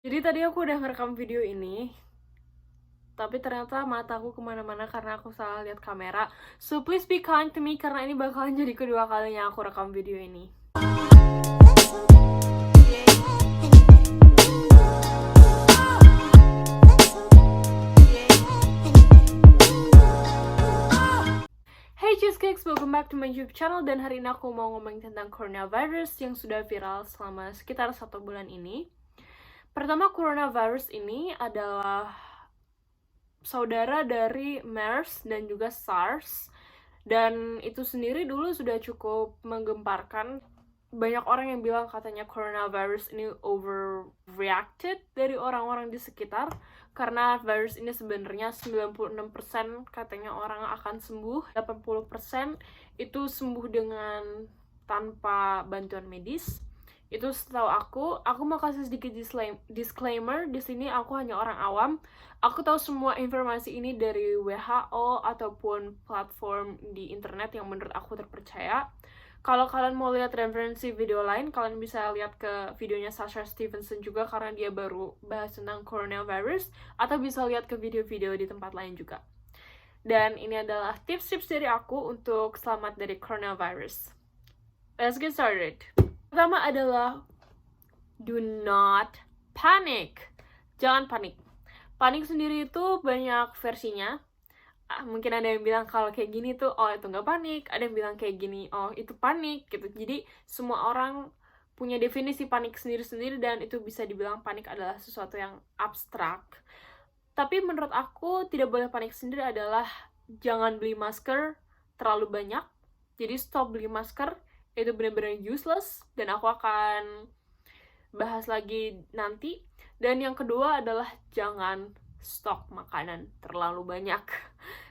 Jadi tadi aku udah ngerekam video ini, tapi ternyata mataku kemana-mana karena aku salah lihat kamera. So please be kind to me karena ini bakalan jadi kedua kalinya aku rekam video ini. Hey Cheesecakes, welcome back to my YouTube channel. Dan hari ini aku mau ngomongin tentang coronavirus yang sudah viral selama sekitar 1 bulan ini. Pertama, coronavirus ini adalah saudara dari MERS dan juga SARS. Dan itu sendiri dulu sudah cukup menggemparkan. Banyak orang yang bilang katanya coronavirus ini overreacted dari orang-orang di sekitar, karena virus ini sebenarnya 96% katanya orang akan sembuh, 80% itu sembuh dengan tanpa bantuan medis. Itu setahu aku mau kasih sedikit disclaimer di sini, aku hanya orang awam. Aku tahu semua informasi ini dari WHO ataupun platform di internet yang menurut aku terpercaya. Kalau kalian mau lihat referensi video lain, kalian bisa lihat ke videonya Sasha Stevenson juga karena dia baru bahas tentang coronavirus, atau bisa lihat ke video-video di tempat lain juga. Dan ini adalah tips-tips dari aku untuk selamat dari coronavirus. Let's get started. Pertama adalah do not panic. Jangan panik. Panik sendiri itu banyak versinya. Mungkin ada yang bilang kalau kayak gini tuh, oh itu nggak panik. Ada yang bilang kayak gini, oh itu panik gitu. Jadi semua orang punya definisi panik sendiri-sendiri, dan itu bisa dibilang panik adalah sesuatu yang abstrak. Tapi menurut aku tidak boleh panik sendiri adalah jangan beli masker terlalu banyak. Jadi stop beli masker, itu benar-benar useless, dan aku akan bahas lagi nanti. Dan yang kedua adalah jangan stok makanan terlalu banyak.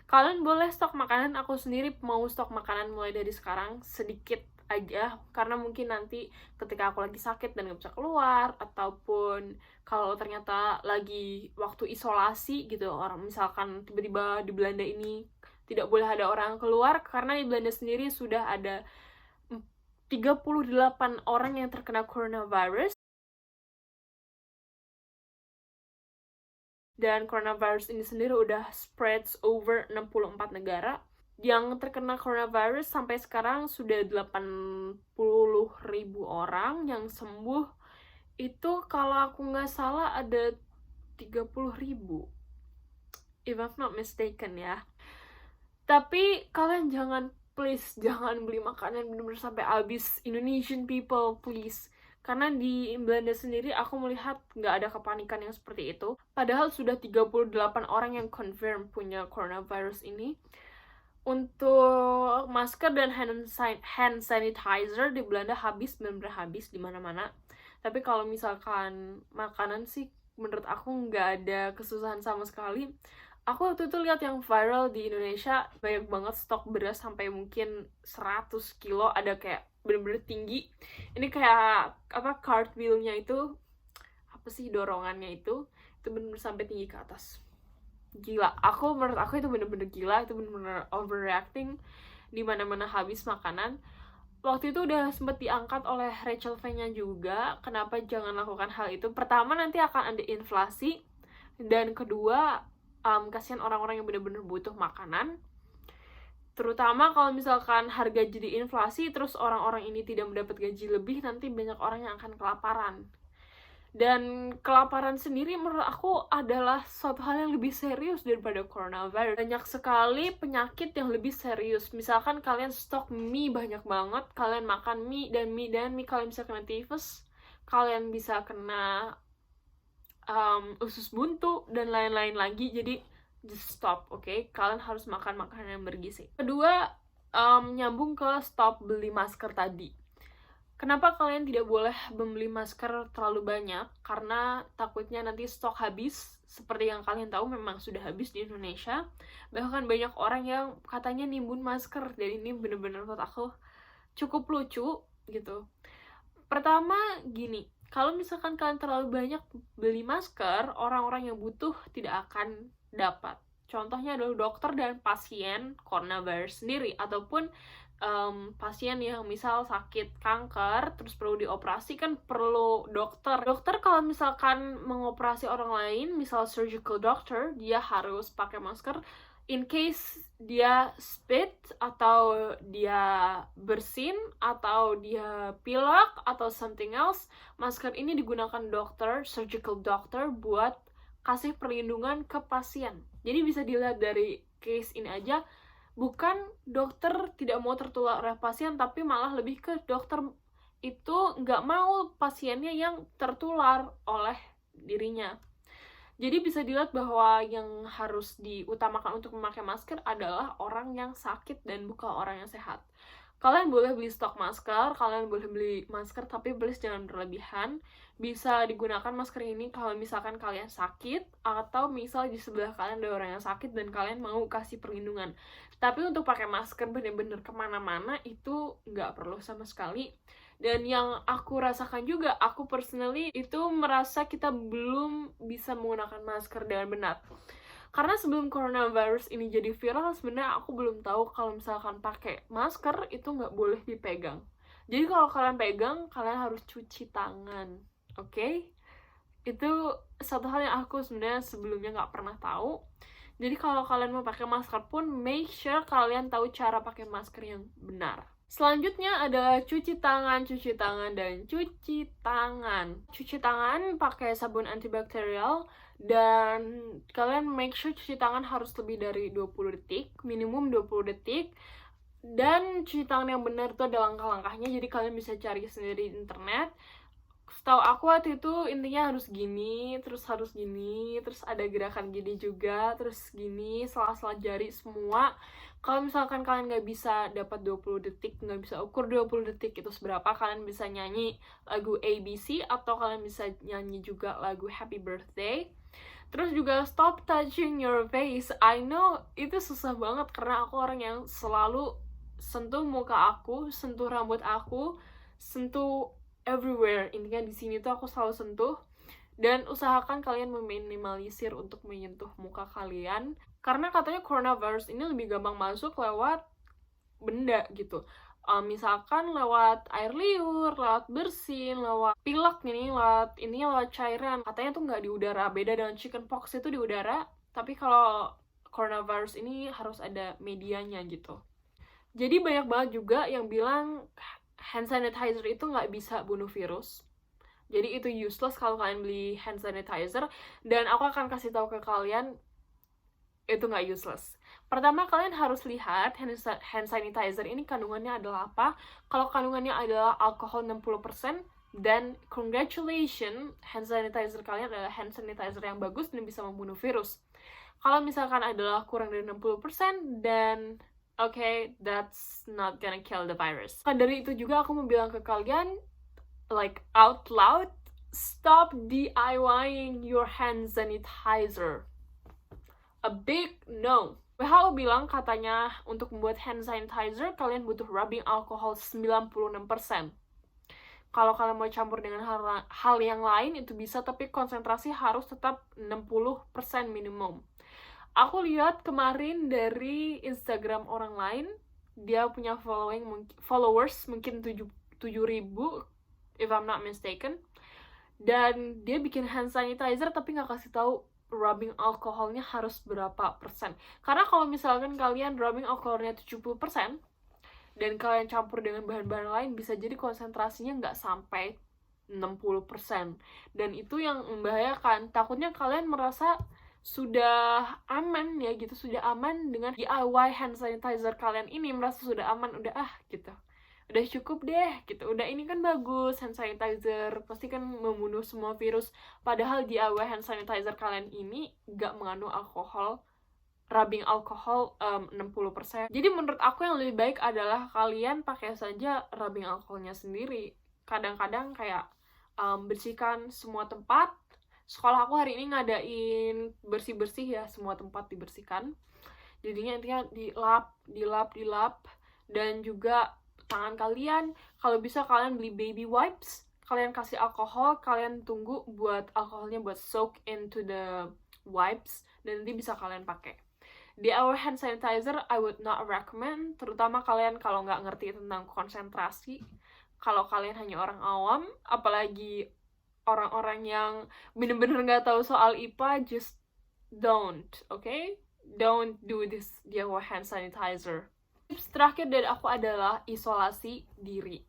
Kalian boleh stok makanan, aku sendiri mau stok makanan mulai dari sekarang sedikit aja, karena mungkin nanti ketika aku lagi sakit dan gak bisa keluar, ataupun kalau ternyata lagi waktu isolasi gitu, orang misalkan tiba-tiba di Belanda ini tidak boleh ada orang keluar, karena di Belanda sendiri sudah ada 38 orang yang terkena coronavirus. Dan coronavirus ini sendiri udah spreads over 64 negara. Yang terkena coronavirus sampai sekarang sudah 80.000 orang. Yang sembuh itu kalau aku nggak salah ada 30.000, if I'm not mistaken ya. Tapi kalian please jangan beli makanan bener-bener sampai habis. Indonesian people, please. Karena di Belanda sendiri aku melihat nggak ada kepanikan yang seperti itu. Padahal sudah 38 orang yang confirm punya coronavirus ini. Untuk masker dan hand sanitizer di Belanda habis, benar-benar habis di mana-mana. Tapi kalau misalkan makanan sih menurut aku nggak ada kesusahan sama sekali. Aku waktu itu lihat yang viral di Indonesia, banyak banget stok beras sampai mungkin 100 kilo, ada kayak bener-bener tinggi. Ini kayak apa, cartwheelnya itu, apa sih dorongannya itu bener-bener sampai tinggi ke atas. Gila, menurut aku itu bener-bener gila, itu bener-bener overreacting, di mana-mana habis makanan. Waktu itu udah sempet diangkat oleh Rachel V-nya juga, kenapa jangan lakukan hal itu. Pertama, nanti akan ada inflasi, dan kedua, kasihan orang-orang yang bener-bener butuh makanan. Terutama kalau misalkan harga jadi inflasi, terus orang-orang ini tidak mendapat gaji lebih, nanti banyak orang yang akan kelaparan. Dan kelaparan sendiri menurut aku adalah suatu hal yang lebih serius daripada coronavirus. Banyak sekali penyakit yang lebih serius. Misalkan kalian stok mie banyak banget, kalian makan mie, kalian bisa kena tifus, kalian bisa kena usus buntu, dan lain-lain lagi. Jadi just stop, okay? Kalian harus makan makanan yang bergizi. Kedua, nyambung ke stop beli masker tadi. Kenapa kalian tidak boleh membeli masker terlalu banyak? Karena takutnya nanti stok habis. Seperti yang kalian tahu, memang sudah habis di Indonesia. Bahkan banyak orang yang katanya nimbun masker. Dan ini bener-bener menurut aku cukup lucu gitu. Pertama gini, kalau misalkan kalian terlalu banyak beli masker, orang-orang yang butuh tidak akan dapat. Contohnya adalah dokter dan pasien coronavirus sendiri, ataupun pasien yang misal sakit kanker terus perlu dioperasi kan perlu dokter. Dokter kalau misalkan mengoperasi orang lain, misal surgical doctor, dia harus pakai masker in case dia spit atau dia bersin atau dia pilek atau something else. Masker ini digunakan dokter, surgical doctor, buat kasih perlindungan ke pasien. Jadi bisa dilihat dari case ini aja, bukan dokter tidak mau tertular oleh pasien, tapi malah lebih ke dokter itu nggak mau pasiennya yang tertular oleh dirinya. Jadi bisa dilihat bahwa yang harus diutamakan untuk memakai masker adalah orang yang sakit dan bukan orang yang sehat. Kalian boleh beli stok masker, kalian boleh beli masker, tapi please jangan berlebihan. Bisa digunakan masker ini kalau misalkan kalian sakit, atau misal di sebelah kalian ada orang yang sakit dan kalian mau kasih perlindungan. Tapi untuk pakai masker bener-bener kemana-mana itu nggak perlu sama sekali. Dan yang aku rasakan juga, aku personally itu merasa kita belum bisa menggunakan masker dengan benar. Karena sebelum coronavirus ini jadi viral, sebenarnya aku belum tahu kalau misalkan pakai masker itu nggak boleh dipegang. Jadi kalau kalian pegang, kalian harus cuci tangan, oke? Itu satu hal yang aku sebenarnya sebelumnya nggak pernah tahu. Jadi kalau kalian mau pakai masker pun, make sure kalian tahu cara pakai masker yang benar. Selanjutnya adalah cuci tangan, dan cuci tangan. Cuci tangan pakai sabun antibakterial, dan kalian make sure cuci tangan harus lebih dari 20 detik, minimum 20 detik. Dan cuci tangan yang benar itu ada langkah-langkahnya, jadi kalian bisa cari sendiri di internet. Setahu aku waktu itu intinya harus gini, terus ada gerakan gini juga, terus gini, sela-sela jari semua. Kalau misalkan kalian nggak bisa dapat 20 detik, nggak bisa ukur 20 detik itu seberapa, kalian bisa nyanyi lagu ABC, atau kalian bisa nyanyi juga lagu Happy Birthday. Terus juga stop touching your face. I know itu susah banget karena aku orang yang selalu sentuh muka aku, sentuh rambut aku, sentuh everywhere. Intinya di sini tuh aku selalu sentuh. Dan usahakan kalian meminimalisir untuk menyentuh muka kalian, karena katanya coronavirus ini lebih gampang masuk lewat benda gitu. Misalkan lewat air liur, lewat bersin, lewat pilek lewat cairan. Katanya tuh nggak di udara, beda dengan chickenpox itu di udara, tapi kalau coronavirus ini harus ada medianya gitu. Jadi banyak banget juga yang bilang hand sanitizer itu nggak bisa bunuh virus. Jadi itu useless kalau kalian beli hand sanitizer. Dan aku akan kasih tahu ke kalian, itu nggak useless. Pertama, kalian harus lihat hand sanitizer ini kandungannya adalah apa. Kalau kandungannya adalah alkohol 60%, dan congratulations, hand sanitizer kalian adalah hand sanitizer yang bagus dan bisa membunuh virus. Kalau misalkan adalah kurang dari 60%, dan okay, that's not gonna kill the virus. Dari itu juga aku mau bilang ke kalian, like out loud, stop DIYing your hand sanitizer. A big no. WHO bilang katanya untuk membuat hand sanitizer kalian butuh rubbing alcohol 96%. Kalau kalian mau campur dengan hal yang lain itu bisa, tapi konsentrasi harus tetap 60% minimum. Aku lihat kemarin dari Instagram orang lain, dia punya followers mungkin 7.000 if I'm not mistaken, dan dia bikin hand sanitizer tapi nggak kasih tahu rubbing alkoholnya harus berapa persen. Karena kalau misalkan kalian rubbing alkoholnya 70% dan kalian campur dengan bahan-bahan lain, bisa jadi konsentrasinya nggak sampai 60%, dan itu yang membahayakan. Takutnya kalian merasa sudah aman ya gitu, sudah aman dengan DIY hand sanitizer kalian ini, merasa sudah aman, udah gitu, udah cukup deh gitu, udah ini kan bagus hand sanitizer, pasti kan membunuh semua virus. Padahal DIY hand sanitizer kalian ini gak mengandung alkohol, rubbing alkohol 60%. Jadi menurut aku yang lebih baik adalah kalian pakai saja rubbing alkoholnya sendiri. Kadang-kadang kayak bersihkan semua tempat. Sekolah aku hari ini ngadain bersih-bersih ya, semua tempat dibersihkan. Jadinya intinya dilap, dan juga tangan kalian, kalau bisa kalian beli baby wipes, kalian kasih alkohol, kalian tunggu buat alkoholnya buat soak into the wipes, dan nanti bisa kalian pakai. DIY hand sanitizer I would not recommend, terutama kalian kalau nggak ngerti tentang konsentrasi. Kalau kalian hanya orang awam, apalagi orang-orang yang bener-bener nggak tahu soal IPA, just don't, okay? Don't do this DIY hand sanitizer. Tips terakhir dari aku adalah isolasi diri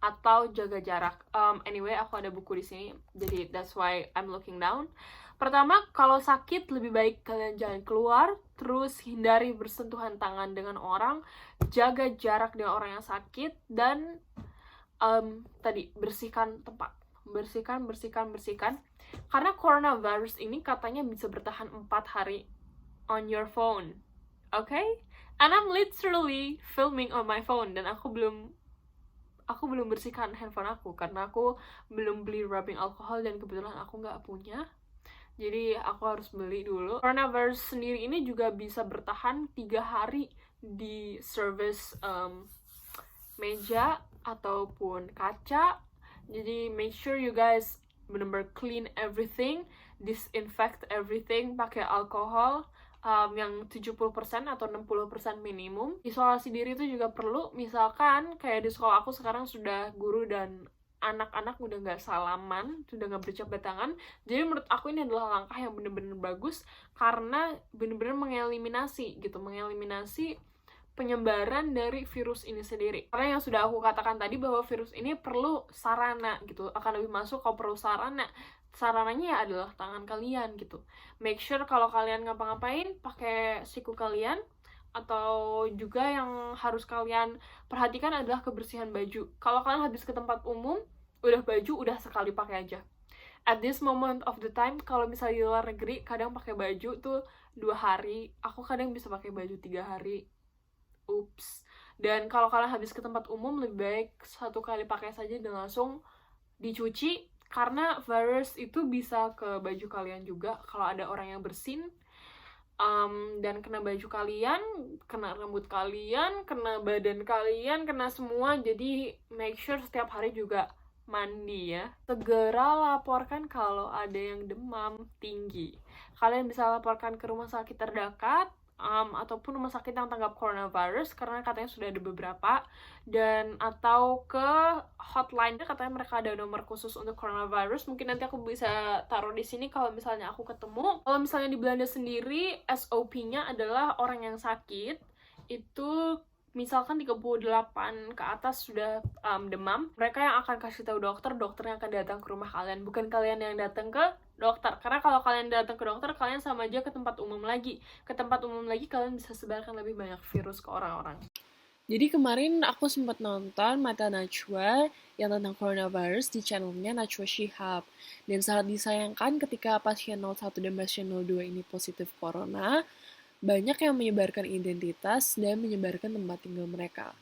atau jaga jarak. Anyway, aku ada buku di sini, jadi that's why I'm looking down. Pertama, kalau sakit lebih baik kalian jangan keluar, terus hindari bersentuhan tangan dengan orang, jaga jarak dengan orang yang sakit, dan tadi bersihkan tempat, bersihkan. Karena coronavirus ini katanya bisa bertahan 4 hari on your phone, okay? And I'm literally filming on my phone, dan aku belum bersihkan handphone aku karena aku belum beli rubbing alcohol dan kebetulan aku nggak punya, jadi aku harus beli dulu. Coronavirus sendiri ini juga bisa bertahan 3 hari di service meja ataupun kaca, jadi make sure you guys bener-bener clean everything, disinfect everything pakai alkohol yang 70% atau 60% minimum. Isolasi diri itu juga perlu, misalkan kayak di sekolah aku sekarang sudah guru dan anak-anak udah nggak salaman, sudah nggak berjabat tangan. Jadi menurut aku ini adalah langkah yang bener-bener bagus karena bener-bener mengeliminasi penyebaran dari virus ini sendiri. Karena yang sudah aku katakan tadi bahwa virus ini perlu sarana gitu, akan lebih masuk kalau perlu sarana. Sarananya ya adalah tangan kalian gitu. Make sure kalau kalian ngapa-ngapain pakai siku kalian, atau juga yang harus kalian perhatikan adalah kebersihan baju. Kalau kalian habis ke tempat umum, baju udah sekali pakai aja. At this moment of the time, kalau misalnya di luar negeri kadang pakai baju tuh 2 hari, aku kadang bisa pakai baju 3 hari. Ups. Dan kalau kalian habis ke tempat umum, lebih baik 1 kali pakai saja dan langsung dicuci, karena virus itu bisa ke baju kalian juga kalau ada orang yang bersin, dan kena baju kalian, kena rambut kalian, kena badan kalian, kena semua. Jadi make sure setiap hari juga mandi ya. Segera laporkan kalau ada yang demam tinggi. Kalian bisa laporkan ke rumah sakit terdekat, ataupun rumah sakit yang tanggap coronavirus, karena katanya sudah ada beberapa, dan atau ke hotline, katanya mereka ada nomor khusus untuk coronavirus. Mungkin nanti aku bisa taruh di sini kalau misalnya aku ketemu. Kalau misalnya di Belanda sendiri, SOP-nya adalah orang yang sakit itu misalkan 38 ke atas sudah demam, mereka yang akan kasih tahu dokter yang akan datang ke rumah kalian, bukan kalian yang datang ke dokter. Karena kalau kalian datang ke dokter, kalian sama aja ke tempat umum lagi. Ke tempat umum lagi kalian bisa sebarkan lebih banyak virus ke orang-orang. Jadi kemarin aku sempat nonton Mata Najwa yang tentang coronavirus di channelnya Najwa Shihab. Dan sangat disayangkan ketika pasien 01 dan pasien 02 ini positif corona, banyak yang menyebarkan identitas dan menyebarkan tempat tinggal mereka.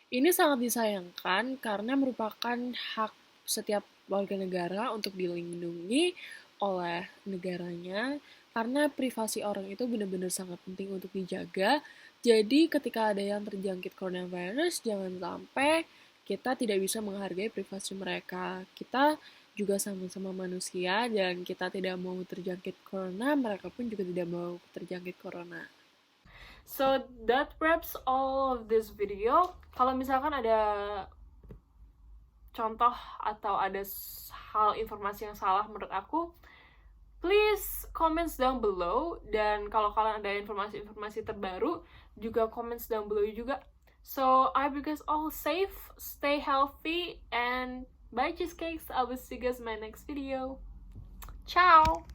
Ini sangat disayangkan karena merupakan hak setiap warga negara untuk dilindungi oleh negaranya, karena privasi orang itu benar-benar sangat penting untuk dijaga. Jadi ketika ada yang terjangkit coronavirus, jangan sampai kita tidak bisa menghargai privasi mereka. Kita juga sama-sama manusia dan kita tidak mau terjangkit corona, mereka pun juga tidak mau terjangkit corona. So that wraps all of this video. Kalau misalkan ada contoh atau ada hal informasi yang salah menurut aku, please comments down below. Dan kalau kalian ada informasi-informasi terbaru, juga comments down below juga. So I hope you guys all safe, stay healthy, and bye cheesecakes. I will see you guys in my next video. Ciao!